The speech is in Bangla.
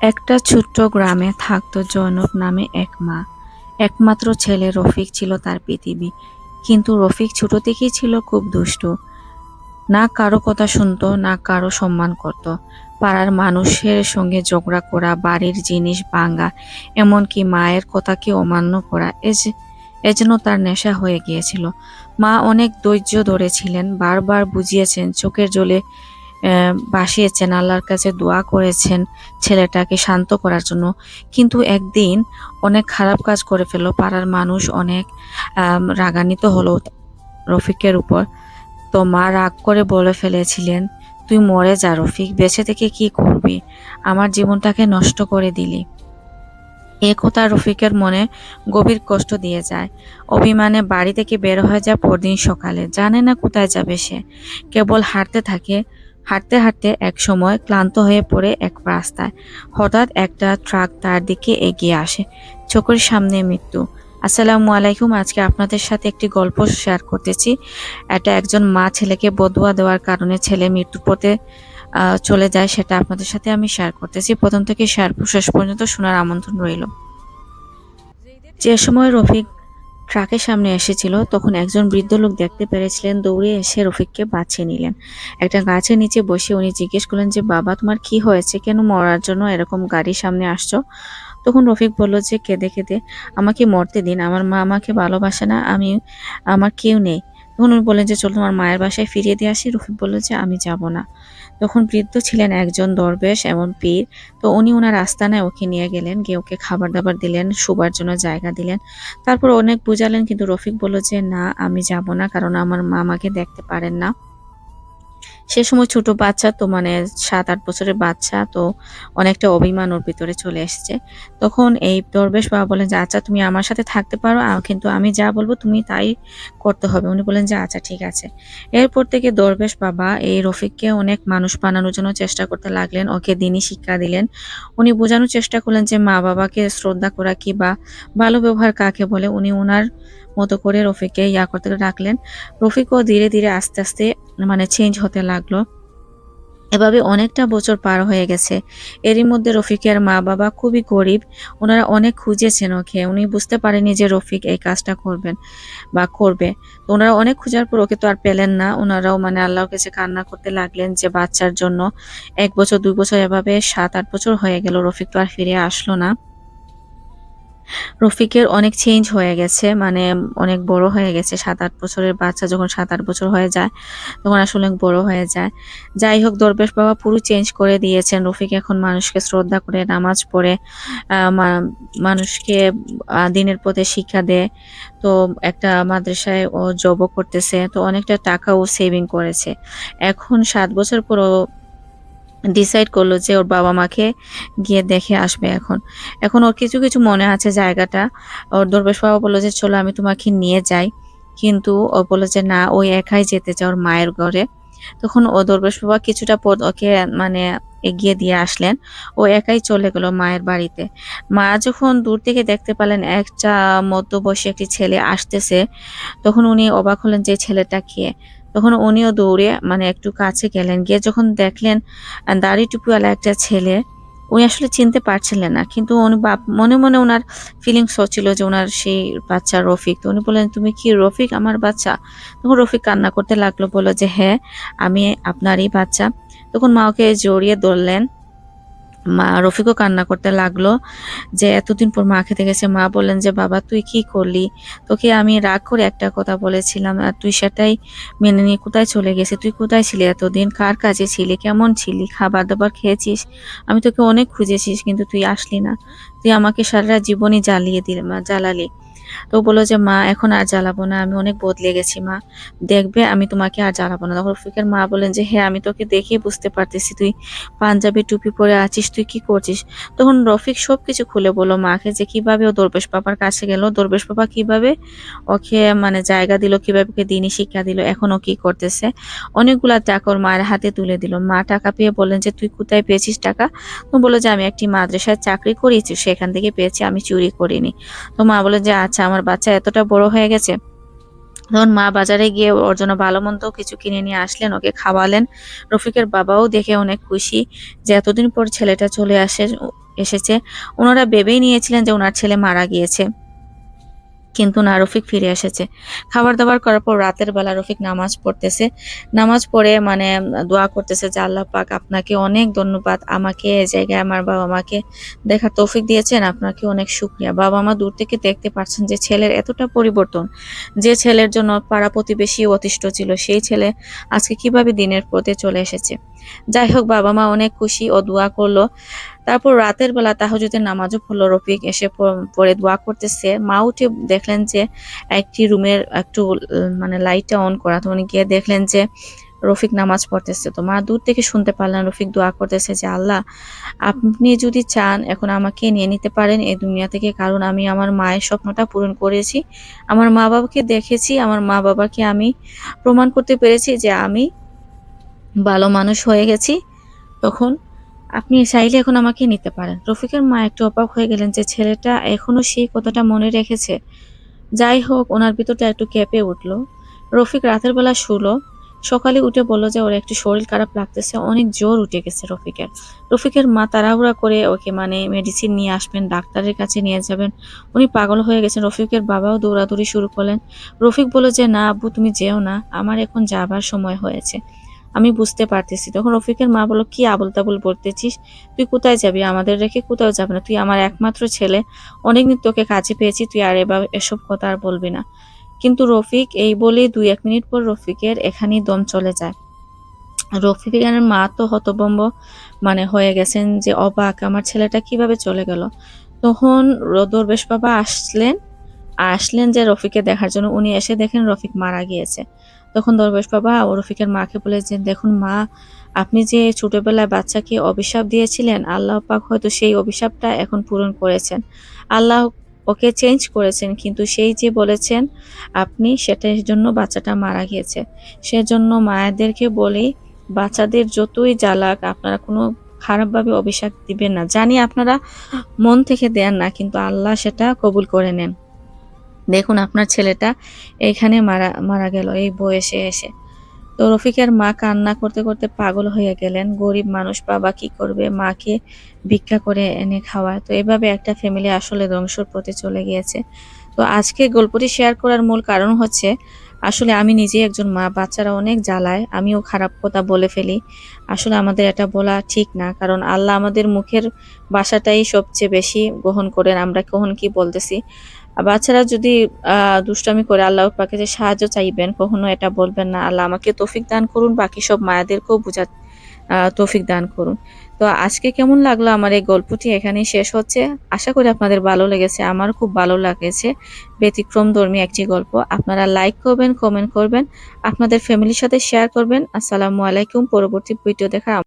একটা ছোট্ট গ্রামে থাকতো জয়নব নামে এক মা। একমাত্র ছেলে রফিক ছিল তার পৃথিবী। কিন্তু রফিক ছোট থেকেই ছিল খুব দুষ্টু। না কারো কথা শুনতো, না কারো সম্মান করত। পাড়ার মানুষের সঙ্গে ঝগড়া করা, বাড়ির জিনিস ভাঙা, এমনকি মায়ের কথাকে অমান্য করা এজন্য তার নেশা হয়ে গিয়েছিল। মা অনেক ধৈর্য ধরেছিলেন, বারবার বুঝিয়েছেন, চোখের জলে ভাসিয়েছেন, আল্লাহর কাছে দোয়া করেছেন ছেলেটাকে শান্ত করার জন্য। কিন্তু একদিন অনেক খারাপ কাজ করে ফেললো। পাড়ার মানুষ অনেক রাগান্বিত হলো রফিকের উপর। তো মা রাগ করে বলে ফেলেছিলেন, তুই মরে যা রফিক, বেঁচে থেকে কি করবি? আমার জীবনটাকে নষ্ট করে দিলি। এ কথা রফিকের মনে গভীর কষ্ট দিয়ে যায়। অভিমানে বাড়ি থেকে বের হয়ে যায় পরদিন সকালে। জানে না কোথায় যাবে সে, কেবল হাঁটতে থাকে। হাঁটতে হাঁটতে এক সময় ক্লান্ত হয়ে পড়ে এক রাস্তায়। হঠাৎ একটা ট্রাক তার দিকে এগিয়ে আসে। চোখের সামনে মৃত্যু। আসসালামু আলাইকুম। আজকে আপনাদের সাথে একটি গল্প শেয়ার করতেছি। এটা একজন মা ছেলেকে বদুয়া দেওয়ার কারণে ছেলে মৃত্যুর পথে চলে যায়, সেটা আপনাদের সাথে আমি শেয়ার করতেছি। প্রথম থেকে শেষ পর্যন্ত শোনার আমন্ত্রণ রইল। যে সময় রফিক ট্রাকের সামনে এসেছিল, তখন একজন বৃদ্ধ লোক দেখতে পেরেছিলেন। দৌড়ে এসে রফিককে বাঁচিয়ে নিলেন। একটা গাছের নিচে বসে উনি জিজ্ঞেস করলেন যে, বাবা তোমার কি হয়েছে, কেন মরার জন্য এরকম গাড়ির সামনে আসছো? তখন রফিক বলল যে, কেঁদে কেঁদে, আমাকে মরতে দিন, আমার মা আমাকে ভালোবাসে না, আমার কেউ নেই। তখন উনি বললেন যে, চল তোমার মায়ের বাসায় ফিরিয়ে দিয়ে আসি। রফিক বলল যে, আমি যাব না। তখন বৃদ্ধ ছিলেন একজন দরবেশ এবং পীর। তো উনি ওনার আস্তানায় ওকে নিয়ে গেলেন, গিয়ে ওকে খাবার দাবার দিলেন, শোবার জন্য জায়গা দিলেন। তারপর অনেক বুঝালেন, কিন্তু রফিক বলল যে, না আমি যাব না, কারণ আমার মা আমাকে দেখতে পারেন না। সে সময় ছোট বাচ্চা তো, মানে 7-8 বছরের বাচ্চা তো, অনেকটা অভিমান ওর ভিতরে চলে এসেছে। তখন এই দরবেশ বাবা বলেন যে, আচ্ছা তুমি আমার সাথে থাকতে পারো, কিন্তু আমি যা বলবো তুমি তাই করতে হবে। উনি বলেন যে, আচ্ছা ঠিক আছে। এরপর থেকে দরবেশ বাবা এই রফিককে অনেক মানুষ বানানোর জন্য চেষ্টা করতে লাগলেন, ওকে দিনই শিক্ষা দিলেন। উনি বোঝানোর চেষ্টা করলেন যে মা বাবাকে শ্রদ্ধা করা কি বা ভালো ব্যবহার কাকে বলে। উনি ওনার মতো করে রফিককে করতে রাখলেন। রফিকও ধীরে ধীরে আস্তে আস্তে মানে চেঞ্জ হতে লাগলো। এভাবে অনেকটা বছর পার হয়ে গেছে। এরই মধ্যে রফিকের মা বাবা খুবই গরিব। ওনারা অনেক খুঁজেছেন ওকে। উনি বুঝতে পারেনি যে রফিক এই কাজটা করবেন বা করবে। তো ওনারা অনেক খোঁজার পর ওকে তো আর পেলেন না। ওনারাও মানে আল্লাহর কাছে কান্না করতে লাগলেন যে বাচ্চার জন্য। 1 বছর 2 বছর এভাবে 7-8 বছর হয়ে গেল। রফিক তো আর ফিরে আসলো না। রফিকের অনেক চেঞ্জ হয়ে গেছে, মানে অনেক বড় হয়ে গেছে। 7-8 বছরের বাচ্চা যখন 7-8 বছর হয়ে যায়, তখন আসলে অনেক বড় হয়ে যায়। যাই হোক, দরবেশ বাবা পুরো চেঞ্জ করে দিয়েছেন। রফিক এখন মানুষকে শ্রদ্ধা করে, নামাজ পড়ে, মানুষকে দিনের পথে শিক্ষা দেয়। তো একটা মাদ্রাসায় ও জবও করতেছে, তো অনেকটা টাকাও সেভিং করেছে। এখন 7 বছর পর ও ডিসাইড করলো যে ওর বাবা মাকে গিয়ে দেখে আসবে। এখন এখন ওর কিছু কিছু মনে আছে জায়গাটা। ওর দরবেশ বাবা বললো যে, চলো আমি তোমাকে নিয়ে যাই। কিন্তু ও বললো যে, না, ওই একাই যেতে চায় ওর মায়ের ঘরে। তখন ও দরবেশ বাবা কিছুটা পথ ওকে মানে এগিয়ে দিয়ে আসলেন। ও একাই চলে গেল মায়ের বাড়িতে। মা যখন দূর থেকে দেখতে পেলেন একটা মধ্যবয়সী একটি ছেলে আসতেছে, তখন উনি অবাক হলেন যে ছেলেটা কে। তখন উনিও দৌড়ে মানে একটু কাছে গেলেন, গিয়ে যখন দেখলেন দাড়ি টুপিওয়ালা একটা ছেলে। উনি আসলে চিনতে পারছিলেন না, কিন্তু উনি মনে মনে ওনার ফিলিংস হচ্ছিল যে ওনার সেই বাচ্চা রফিক। তো উনি বললেন, তুমি কি রফিক, আমার বাচ্চা? তখন রফিক কান্না করতে লাগলো, বললো যে, হ্যাঁ আমি আপনারই বাচ্চা। তখন মা ওকে জড়িয়ে ধরলেন। রফিকও কান্না করতে লাগলো যে এতদিন পর মা খেতে গেছে। মা বললেন যে, বাবা তুই কি করলি? তোকে আমি রাগ করে একটা কথা বলেছিলাম, আর তুই সেটাই মেনে নিয়ে কোথায় চলে গেছে? তুই কোথায় ছিলি এতদিন? কার কাছে ছিলি? কেমন ছিলি? খাবার দাবার খেয়েছিস? আমি তোকে অনেক খুঁজেছিস, কিন্তু তুই আসলি না। তুই আমাকে সারা জীবনই জ্বালালি। তো বললো যে, মা এখন আর জ্বালাবো না, আমি অনেক বদলে গেছি মা, দেখবে আমি তোমাকে আর জ্বালাবো না। তখন রফিকের মা বলেন যে, হ্যাঁ আমি তোকে দেখেই বুঝতে পারতেছি, তুই পাঞ্জাবি টুপি পরে আছিস, তুই কি করছিস? তখন রফিক সবকিছু খুলে বললো মাকে, যে কিভাবে ও দরবেশ বাবার কাছে গেল, দরবেশ বাবা কিভাবে ওকে মানে জায়গা দিল, কিভাবে ওকে দিনই শিক্ষা দিল, এখন ও কি করতেছে। অনেকগুলা টাকা ওর মায়ের হাতে তুলে দিল। মা টাকা পেয়ে বললেন যে, তুই কোথায় পেয়েছিস টাকা? তো বললো যে, আমি একটি মাদ্রাসায় চাকরি করেছি, সেখান থেকে পেয়েছি, আমি চুরি করিনি। তো মা বলে যে, আচ্ছা আমার বাচ্চা এতটা বড় হয়ে গেছে, তখন মা বাজারে গিয়ে ওর জন্য ভালো মন্দ কিছু কিনে নিয়ে আসলেন, ওকে খাওয়ালেন। রফিকের বাবাও দেখে অনেক খুশি যে এতদিন পর ছেলেটা এসেছে। ওনারা ভেবেই নিয়েছিলেন যে ওনার ছেলে মারা গিয়েছে, কিন্তু না, রফিক ফিরে এসেছে। খাবার দাবার করার পর রাতের বেলা রফিক নামাজ পড়তেছে। নামাজ পড়ে মানে দোয়া করতেছে যে আল্লাহ পাক আপনাকে অনেক ধন্যবাদ, আমাকে এই জায়গায় আমার বাবা মাকে দেখার তৌফিক দিয়েছেন, আপনাকে অনেক শুকরিয়া। বাবা মা দূর থেকে দেখতে পাচ্ছেন যে ছেলের এতটা পরিবর্তন, যে ছেলের জন্য পাড়া প্রতিবেশী অতিষ্ঠ ছিল, সেই ছেলে আজকে কিভাবে দিনের পথে চলে এসেছে। যাই হোক, বাবা মা অনেক খুশি ও দোয়া করলো। তারপর রাতের বেলা তাহাজ্জুদের নামাজও পড়লো। রফিক এসে পড়ে দোয়া করতেছে। মা উঠে দেখলেন যে একটি রুমের একটু মানে লাইটটা অন করা, তো উনি গিয়ে দেখলেন যে রফিক নামাজ পড়তেছে। তো মা দূর থেকে শুনতে পারলেন রফিক দোয়া করতেছে যে আল্লাহ, আপনি যদি চান এখন আমাকে নিয়ে নিতে পারেন এই দুনিয়া থেকে, কারণ আমি আমার মায়ের স্বপ্নটা পূরণ করেছি, আমার মা বাবাকে দেখেছি, আমার মা বাবাকে আমি প্রমাণ করতে পেরেছি যে আমি ভালো মানুষ হয়ে গেছি। তখন আপনি চাইলে এখন আমাকে নিতে পারেন। রফিকের মা একটু অবাক হয়ে গেলেন যে ছেলেটা এখনো সেই কথাটা মনে রেখেছে। যাই হোক, ওনার ভিতরটা একটু কেঁপে উঠলো। রফিক রাতের বেলা শুলো। সকালে উঠে বলল যে ওর একটু শরীর খারাপ লাগতেছে, অনেক জ্বর উঠে গেছে রফিকের। রফিকের মা তাড়াহুড়া করে ওকে মানে মেডিসিন নিয়ে আসবেন, ডাক্তারের কাছে নিয়ে যাবেন। উনি পাগল হয়ে গেছেন। রফিকের বাবাও দৌড়াদৌড়ি শুরু করলেন। রফিক বলল যে না আব্বু, তুমি যেও না, আমার এখন যাবার সময় হয়েছে, আমি বুঝতে পারতেছি। তখন রফিকের মা বলল, কি আবল তাবল বলতেছিস, তুই কোথায় যাবি, আমাদের রেখে কোথাও যাবে না, তুই আমার একমাত্র ছেলে, অনেকদিন তোকে কাছে পেয়েছি, তুই আর এবার এসব কথা আর বলবি না। কিন্তু রফিক এই বলেই 2-1 মিনিট পর রফিকের এখানেই দম চলে যায়। রফিকের মা তো হতভম্ব মানে হয়ে গেছেন যে অবাক, আমার ছেলেটা কিভাবে চলে গেল। তখন দরবেশ বাবা আসলেন যে রফিককে দেখার জন্য। উনি এসে দেখেন রফিক মারা গিয়েছে। তখন দরবেশ বাবা ও রফিকের মাকে বলে যে দেখুন মা, আপনি যে ছোটবেলায় বাচ্চাকে অভিশাপ দিয়েছিলেন, আল্লাহ পাক হয়তো সেই অভিশাপটা এখন পূরণ করেছেন। আল্লাহ ওকে চেঞ্জ করেছেন, কিন্তু সেই যে বলেছেন আপনি, সেটার জন্য বাচ্চাটা মারা গিয়েছে। সেজন্য মায়েদেরকে বলি, বাচ্চাদের যতই জ্বালাক আপনারা কোনো খারাপভাবে অভিশাপ দিবেন না। জানি আপনারা মন থেকে দেন না, কিন্তু আল্লাহ সেটা কবুল করে নেন। দেখুন আপনার ছেলেটা এখানে মারা মারা গেল এই বয়সে এসে। তো রফিকের মা কান্না করতে করতে পাগল হয়ে গেলেন। গরিব মানুষ, বাবা কি করবে, মাকে ভিক্ষা করে এনে খাওয়ায়। তো এভাবে একটা ফ্যামিলি আসলে ধ্বংসর পথে চলে গিয়েছে। তো আজকে গল্পটি শেয়ার করার মূল কারণ হচ্ছে, আসলে আমি নিজেই একজন মা, বাচ্চারা অনেক জ্বালায়, আমিও খারাপ কথা বলে ফেলি। আসলে আমাদের এটা বলা ঠিক না, কারণ আল্লাহ আমাদের মুখের ভাষাটাই সবচেয়ে বেশি গ্রহণ করেন, আমরা কখন কি বলতেছি। বাচ্চারা যদি দুষ্টামি করে আল্লাহ পাকে যে সাহায্য চাইবেন, কখনো এটা বলবেন না। আল্লাহ আমাকে তৌফিক দান করুন, বাকি সব মায়েদেরকেও বুঝার তৌফিক দান করুন। তো আজকে কেমন লাগলো আমার এই গল্পটি, এখানেই শেষ হচ্ছে। আশা করি আপনাদের ভালো লেগেছে, আমার খুব ভালো লেগেছে। ব্যতিক্রমধর্মী একটি গল্প। আপনারা লাইক করবেন, কমেন্ট করবেন, আপনাদের ফ্যামিলির সাথে শেয়ার করবেন। আসসালামু আলাইকুম। পরবর্তী ভিডিও দেখা